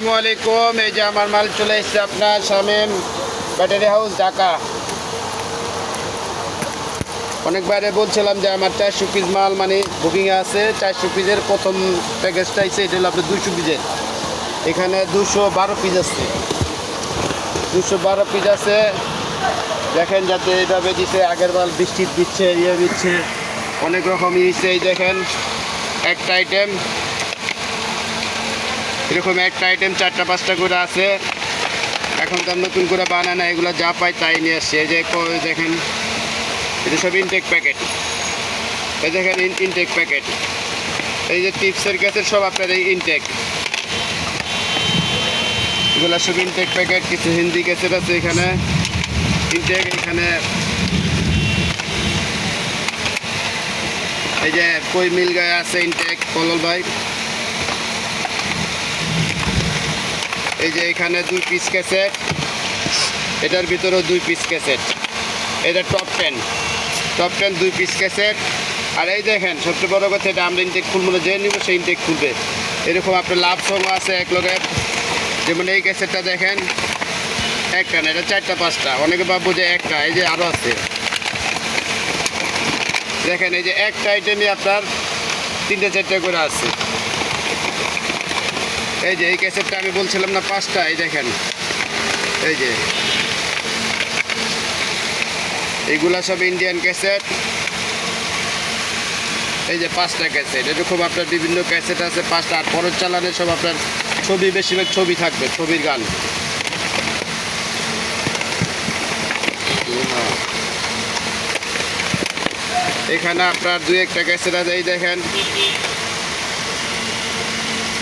আসসালামু আলাইকুম। এই যে আমার মাল চলে এসেছে আপনার শামীম ব্যাটারি হাউস ঢাকা। অনেকবারে বলছিলাম যে আমার 400 পিস মাল মানে বুকিংয়ে আছে। 400 পিসের প্রথম প্যাকেজটা এসে এটা হলো আপনার 200 পিসের। এখানে 212 পিস আছে, 212 পিস আছে। দেখেন যাতে এইভাবে দিচ্ছে, আগের মাল বৃষ্টি দিচ্ছে, ইয়ে দিচ্ছে, অনেক রকমই দিচ্ছে। এই দেখেন একটা আইটেম, এরকম একটা আইটেম 4টা 5টা করে আছে। এখন তো নতুন করে বানায় না, এগুলো যা পাই তাই নিয়ে আসছে। এই যে দেখেন এটা সব ইনটেক প্যাকেট, এই দেখেন ইনটেক প্যাকেট। এই যে টিপসের ক্যাসেট সব আপনার এই ইনটেক, এগুলো সব ইনটেক প্যাকেট। কিছু হিন্দি ক্যাসেট আছে এখানে ইনটেক। এখানে এই যে কই মিল গায়ে আছে ইনটেক কলল ভাই। এই যে এখানে 2 পিস ক্যাসেট, এটার ভিতরেও 2 পিস ক্যাসেট। এটা টপ 10 2 পিস ক্যাসেট। আর এই দেখেন সবচেয়ে বড় কথা, এটা আমরা ইনটেক খুলবো না, যে নিব সেই ইনটেক খুলবে। এরকম আপনার লাভ সং আছে এক লগের। যেমন এই ক্যাসেটটা দেখেন একটা না, এটা 4টা 5টা। অনেকে ভাববো যে একটা, এই যে আরও আছে। দেখেন এই যে একটা আইটেমই আপনার 3টে 4টে করে আছে। এই যে এই ক্যাসেটটা আমি বলছিলাম না 5টা, এই দেখেন এই যে এইগুলা সব ইন্ডিয়ান ক্যাসেট। এই যে 5টা ক্যাসেট, এরকম আপনার বিভিন্ন ক্যাসেট আছে 5টা। আর পরের চালানে সব আপনার ছবি, বেশিরভাগ ছবি থাকবে, ছবির গান। এখানে আপনার 2-1টা ক্যাসেট আছে। এই দেখেন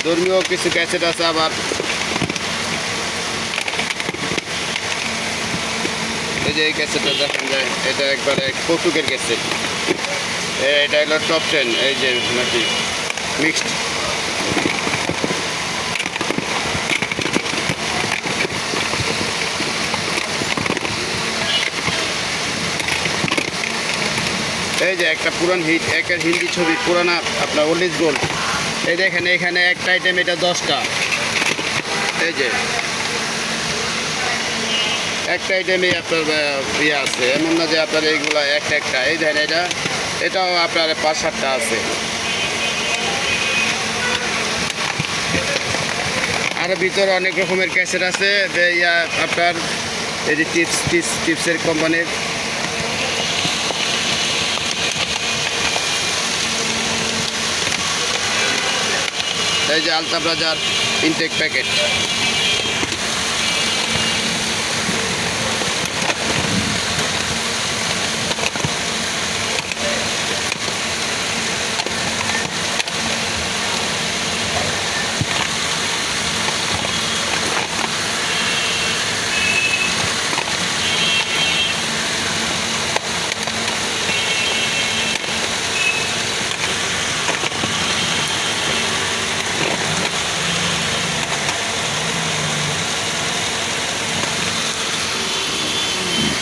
ধর্মীয় কিছু ক্যাসেট আছে। আবার এই যে এই ক্যাসেটটা দেখেন যায়, এটা একবারে কৌতুকের ক্যাসেট। এটা হলো টপ 10। এই যে নাকি মিক্সড। এই যে একটা পুরান হিট, একের হিন্দি ছবি, পুরানা আপনার ওল্ড ইজ গোল্ড। এই দেখেন এখানে একটা আইটেম, এটা 10টা। এই যে একটা আইটেমই আপনার ইয়ে আছে, এমন না যে আপনার এইগুলো একটা। এই দেখেন এটাও আপনার 5-7টা আছে। আর ভিতরে অনেক রকমের ক্যাসেট আছে। যে আপনার এই যে টিপসের কোম্পানির। এই যে আলতা ব্রাজার ইনটেক প্যাকেট।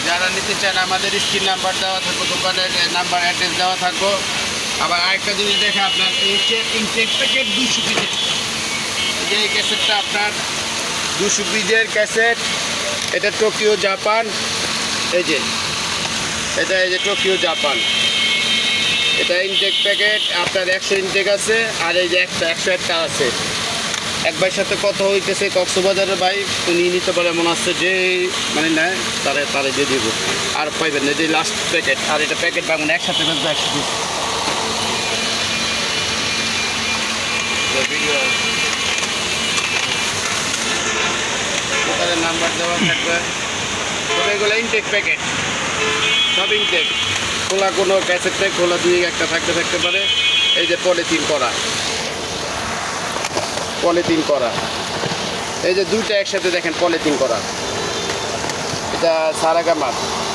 যারা নিতে চান আমাদের স্ক্রিন নাম্বার দেওয়া থাকবো, দোকানের নাম্বার অ্যাড্রেস দেওয়া থাকবো। আবার আরেকটা জিনিস দেখে আপনার ইনটেক প্যাকেট 200 পিসের, যে এই ক্যাসেটটা আপনার 200 পিসের ক্যাসেট। এটা টোকিও জাপান। এই যে এই যে টোকিও জাপান। এটা ইনটেক প্যাকেট আপনার 100 ইনটেক আছে। আর এই যে 101টা আছে। এক ভাইয়ের সাথে কথা হইতেছে কক্সবাজারের ভাই, উনি নিতে পারে মনে হচ্ছে, যে মানে নেয় তারে দিয়ে দিব। আর পাইবেন না, যে লাস্ট প্যাকেট। আর এটা প্যাকেট ভাঙুন একসাথে বেঁচবে 100 পিস। ভিডিও দোকানের নাম্বার দেওয়া থাকবে। তবে এগুলো ইনটেক প্যাকেট, সব ইনটেক। খোলা কোনো ক্যাসেট থেকে খোলা 2-1টা থাকতে পারে। এই যে পলিথিন করা, এই যে 2টা একসাথে দেখেন পলিথিন করা। এটা সারাগামার।